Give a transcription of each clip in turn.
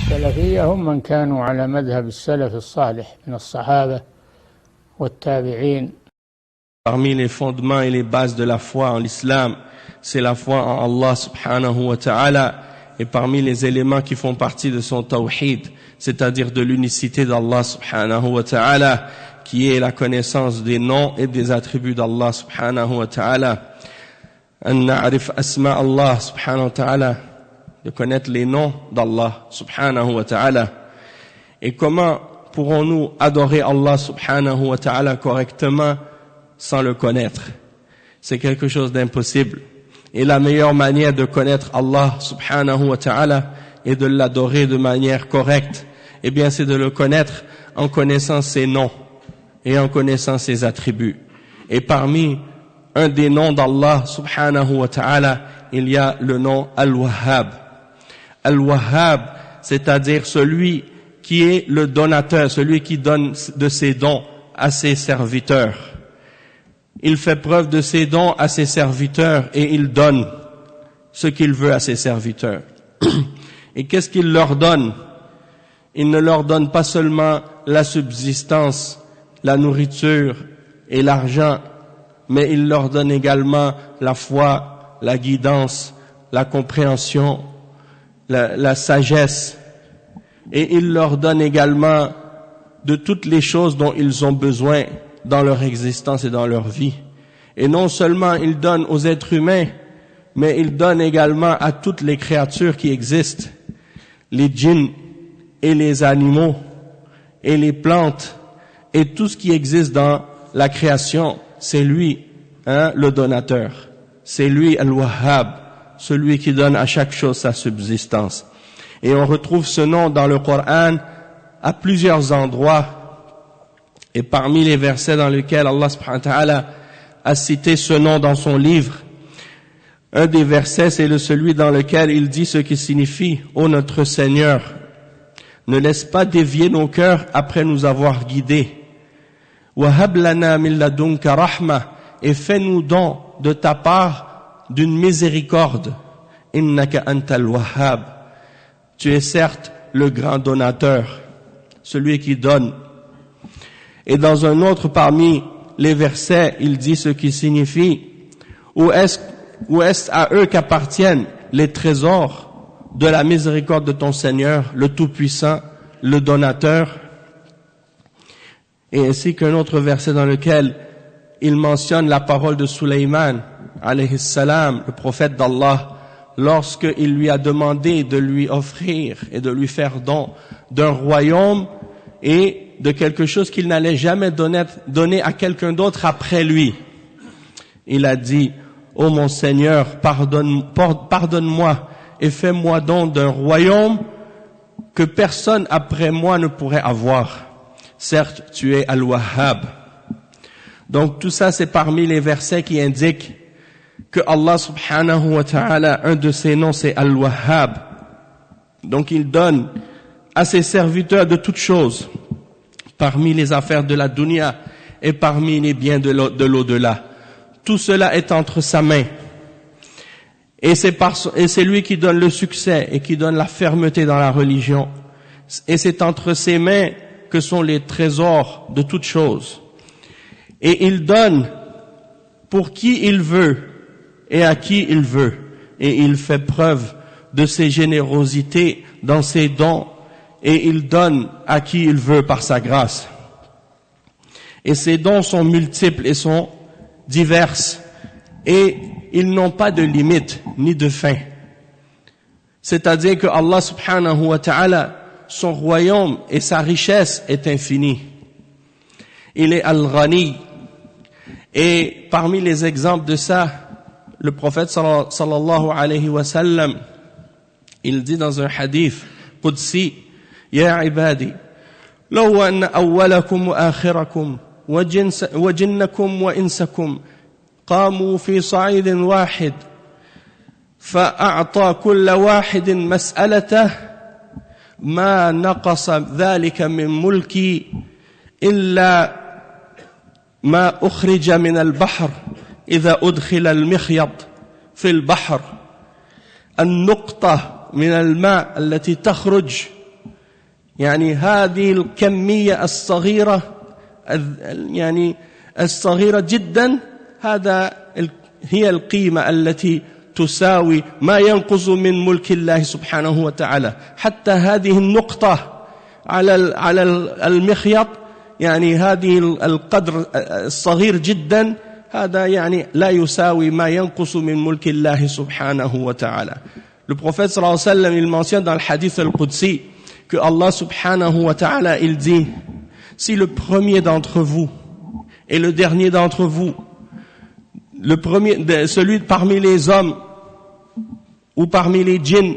السلفية هم من كانوا على مذهب السلف الصالح من الصحابة والتابعين. Parmi les fondements et les bases de la foi en l'islam, c'est la foi en Allah subhanahu wa ta'ala. Et parmi les éléments qui font partie de son tawhid, c'est-à-dire de l'unicité d'Allah subhanahu wa ta'ala, qui est la connaissance des noms et des attributs d'Allah subhanahu wa ta'ala. An na'rif asma Allah subhanahu wa ta'ala, de connaître les noms d'Allah subhanahu wa ta'ala. Et comment pourrons-nous adorer Allah subhanahu wa ta'ala correctement sans le connaître? C'est quelque chose d'impossible. Et la meilleure manière de connaître Allah subhanahu wa ta'ala et de l'adorer de manière correcte, eh bien c'est de le connaître en connaissant ses noms et en connaissant ses attributs. Et parmi un des noms d'Allah subhanahu wa ta'ala, il y a le nom Al-Wahhab. Al-Wahhab, c'est-à-dire celui qui est le donateur, celui qui donne de ses dons à ses serviteurs. Il fait preuve de ses dons à ses serviteurs et il donne ce qu'il veut à ses serviteurs. Et qu'est-ce qu'il leur donne? Il ne leur donne pas seulement la subsistance, la nourriture et l'argent, mais il leur donne également la foi, la guidance, la compréhension, la sagesse, et il leur donne également de toutes les choses dont ils ont besoin dans leur existence et dans leur vie. Et non seulement il donne aux êtres humains, mais il donne également à toutes les créatures qui existent, les djinns et les animaux et les plantes et tout ce qui existe dans la création. C'est lui, le donateur. C'est lui, Al-Wahhab, celui qui donne à chaque chose sa subsistance. Et on retrouve ce nom dans le Coran à plusieurs endroits. Et parmi les versets dans lesquels Allah subhanahu wa ta'ala a cité ce nom dans son livre, un des versets, c'est celui dans lequel il dit ce qui signifie « Ô notre Seigneur, ne laisse pas dévier nos cœurs après nous avoir guidés. Wahab lana min ladunka rahma, et fais-nous don de ta part d'une miséricorde. Innaka antal wahhab. Tu es certes le grand donateur, celui qui donne. » Et dans un autre parmi les versets, il dit ce qui signifie « Où est-ce à eux qu'appartiennent les trésors de la miséricorde de ton Seigneur, le Tout-Puissant, le Donateur ?» Et ainsi qu'un autre verset dans lequel il mentionne la parole de Sulayman, alayhi salam, le prophète d'Allah, lorsqu'il lui a demandé de lui offrir et de lui faire don d'un royaume et de quelque chose qu'il n'allait jamais donner à quelqu'un d'autre après lui. Il a dit, « Ô mon Seigneur, pardonne-moi et fais-moi don d'un royaume que personne après moi ne pourrait avoir. Certes, tu es Al-Wahhab. » Donc tout ça, c'est parmi les versets qui indiquent que Allah subhanahu wa ta'ala, un de ses noms, c'est Al-Wahhab. Donc il donne à ses serviteurs de toutes choses, parmi les affaires de la dunya et parmi les biens de l'au-delà. Tout cela est entre sa main. Et c'est lui qui donne le succès et qui donne la fermeté dans la religion. Et c'est entre ses mains que sont les trésors de toutes choses. Et il donne pour qui il veut et à qui il veut. Et il fait preuve de ses générosités dans ses dons. Et il donne à qui il veut par sa grâce. Et ces dons sont multiples et sont diverses. Et ils n'ont pas de limite ni de fin. C'est-à-dire que Allah subhanahu wa ta'ala, son royaume et sa richesse est infinie. Il est Al-Ghani. Et parmi les exemples de ça, le prophète sallallahu alayhi wa sallam, il dit dans un hadith qudsi, يا عبادي لو أن أولكم وآخركم وجنكم وإنسكم قاموا في صعيد واحد فأعطى كل واحد مسألته ما نقص ذلك من ملكي إلا ما أخرج من البحر إذا أدخل المخيط في البحر النقطة من الماء التي تخرج يعني هذه الكمية الصغيرة يعني الصغيرة جدا هي القيمة التي تساوي ما ينقص من ملك الله سبحانه وتعالى. حتى هذه النقطة على المخيط يعني هذه القدر الصغير جدا هذا يعني لا يساوي ما ينقص من ملك الله سبحانه وتعالى. Le prophète sallallahu alayhi wa sallam, il mentionne dans le hadith al-Qudsi que Allah subhanahu wa ta'ala, il dit, si le premier d'entre vous et le dernier d'entre vous, le premier, celui parmi les hommes ou parmi les djinns,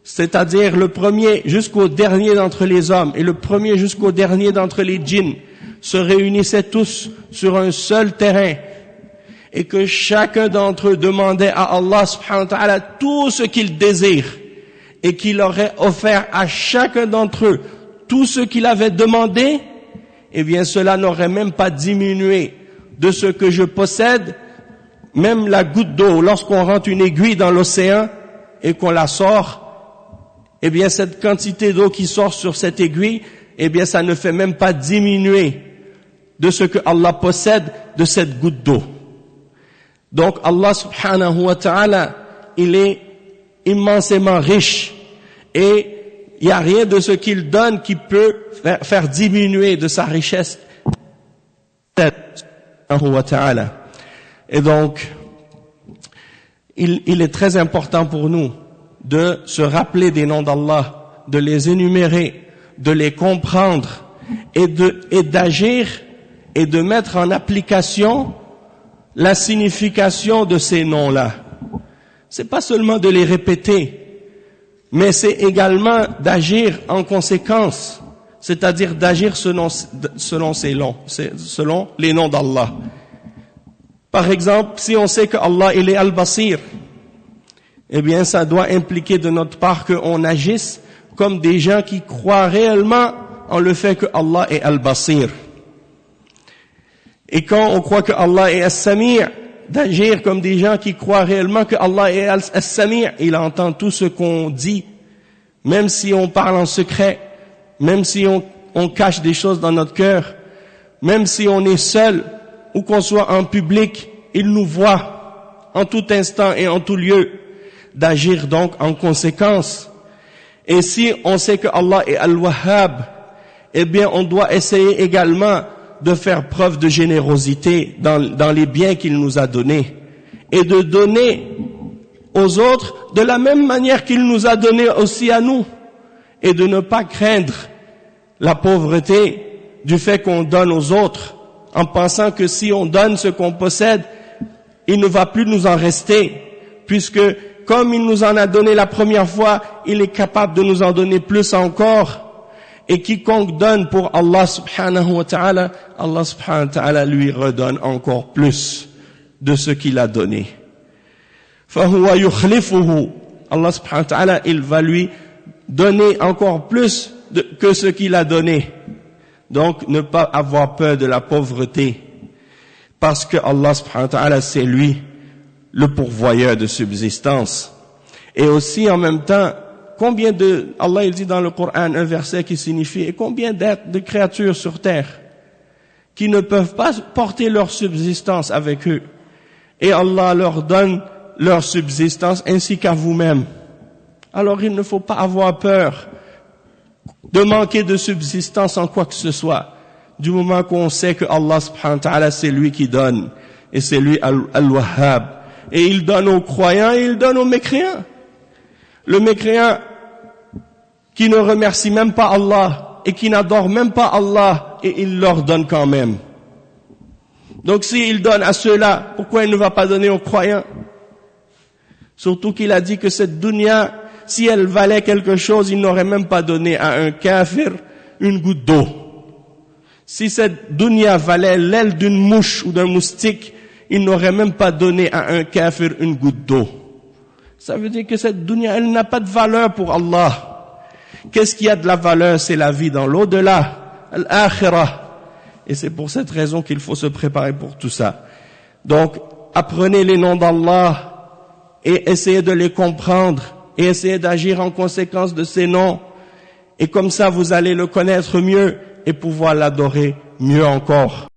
c'est-à-dire le premier jusqu'au dernier d'entre les hommes et le premier jusqu'au dernier d'entre les djinns se réunissaient tous sur un seul terrain et que chacun d'entre eux demandait à Allah subhanahu wa ta'ala tout ce qu'il désire et qu'il aurait offert à chacun d'entre eux tout ce qu'il avait demandé, eh bien cela n'aurait même pas diminué de ce que je possède, même la goutte d'eau, lorsqu'on rentre une aiguille dans l'océan et qu'on la sort, eh bien cette quantité d'eau qui sort sur cette aiguille, eh bien ça ne fait même pas diminuer de ce que Allah possède de cette goutte d'eau. Donc Allah subhanahu wa ta'ala, il est immensément riche et il n'y a rien de ce qu'il donne qui peut faire diminuer de sa richesse. Et donc, il est très important pour nous de se rappeler des noms d'Allah, de les énumérer, de les comprendre et d'agir et de mettre en application la signification de ces noms-là. C'est pas seulement de les répéter, mais c'est également d'agir en conséquence, c'est-à-dire d'agir selon les noms d'Allah. Par exemple, si on sait que Allah il est Al-Basir, eh bien ça doit impliquer de notre part qu'on agisse comme des gens qui croient réellement en le fait que Allah est Al-Basir. Et quand on croit que Allah est As-Sami', d'agir comme des gens qui croient réellement que Allah est As-Sami', il entend tout ce qu'on dit, même si on parle en secret, même si on cache des choses dans notre cœur, même si on est seul ou qu'on soit en public, il nous voit en tout instant et en tout lieu, d'agir donc en conséquence. Et si on sait que Allah est Al-Wahhab, eh bien on doit essayer également de faire preuve de générosité dans les biens qu'il nous a donnés et de donner aux autres de la même manière qu'il nous a donné aussi à nous et de ne pas craindre la pauvreté du fait qu'on donne aux autres en pensant que si on donne ce qu'on possède, il ne va plus nous en rester puisque comme il nous en a donné la première fois, il est capable de nous en donner plus encore. Et quiconque donne pour Allah subhanahu wa ta'ala, Allah subhanahu wa ta'ala lui redonne encore plus de ce qu'il a donné. فَهُوَ يُخْلِفُهُ Allah subhanahu wa ta'ala, il va lui donner encore plus que ce qu'il a donné. Donc, ne pas avoir peur de la pauvreté. Parce que Allah subhanahu wa ta'ala, c'est lui le pourvoyeur de subsistance. Et aussi, en même temps, Allah il dit dans le Coran un verset qui signifie, et combien d'êtres, de créatures sur terre, qui ne peuvent pas porter leur subsistance avec eux. Et Allah leur donne leur subsistance ainsi qu'à vous-même. Alors il ne faut pas avoir peur de manquer de subsistance en quoi que ce soit, du moment qu'on sait que Allah subhanahu wa ta'ala c'est lui qui donne, et c'est lui Al-Wahhab. Et il donne aux croyants et il donne aux mécréants. Le mécréant qui ne remercie même pas Allah et qui n'adore même pas Allah, et il leur donne quand même. Donc s'il donne à ceux-là, pourquoi il ne va pas donner aux croyants? Surtout qu'il a dit que cette dunya, si elle valait quelque chose, il n'aurait même pas donné à un kafir une goutte d'eau. Si cette dunya valait l'aile d'une mouche ou d'un moustique, il n'aurait même pas donné à un kafir une goutte d'eau. Ça veut dire que cette dunya, elle n'a pas de valeur pour Allah. Qu'est-ce qui a de la valeur? C'est la vie dans l'au-delà, al-akhirah. Et c'est pour cette raison qu'il faut se préparer pour tout ça. Donc, apprenez les noms d'Allah et essayez de les comprendre et essayez d'agir en conséquence de ces noms et comme ça vous allez le connaître mieux et pouvoir l'adorer mieux encore.